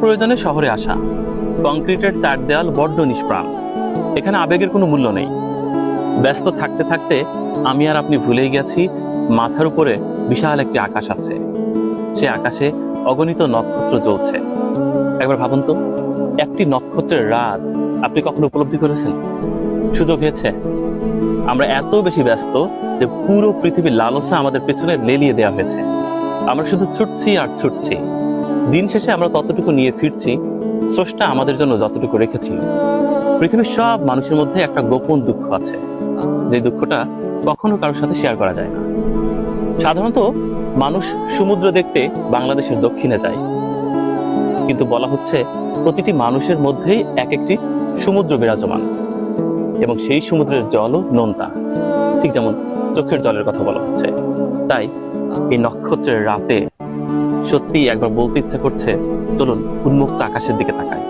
প্রয়োজনে শহরে আসা, কংক্রিটের চার দেয়াল বড্ড নিষ্প্রাণ। এখানে আবেগের কোনো মূল্য নেই। ব্যস্ত থাকতে থাকতে আমি আর আপনি ভুলেই গেছি মাথার উপরে বিশাল একটি আকাশ আছে। সে আকাশে অগণিত নক্ষত্র জ্বলছে। একবার ভাবুন তো, একটি নক্ষত্রের রাত আপনি কখনো উপলব্ধি করেছেন? সুযোগ হয়েছে? আমরা এত বেশি ব্যস্ত যে পুরো পৃথিবীর লালসা আমাদের পেছনে লেলিয়ে দেওয়া হয়েছে। আমরা শুধু ছুটছি আর ছুটছি। দিন শেষে আমরা ততটুকু নিয়ে ফিরছি স্রষ্টা আমাদের জন্য যতটুকু রেখেছিল। পৃথিবীর সব মানুষের মধ্যে একটা গোপন দুঃখ আছে, যে দুঃখটা কখনো কারোর সাথে শেয়ার করা যায় না। সাধারণত মানুষ সমুদ্র দেখতে বাংলাদেশের দক্ষিণে যায়, কিন্তু বলা হচ্ছে প্রতিটি মানুষের মধ্যেই এক একটি সমুদ্র বিরাজমান, এবং সেই সমুদ্রের জলও নোনতা, ঠিক যেমন চোখের জলের কথা বলা হচ্ছে। তাই এই নক্ষত্রের রাতে সত্যি একবার বলতে ইচ্ছা করছে, চলুন উন্মুক্ত আকাশের দিকে তাকাই।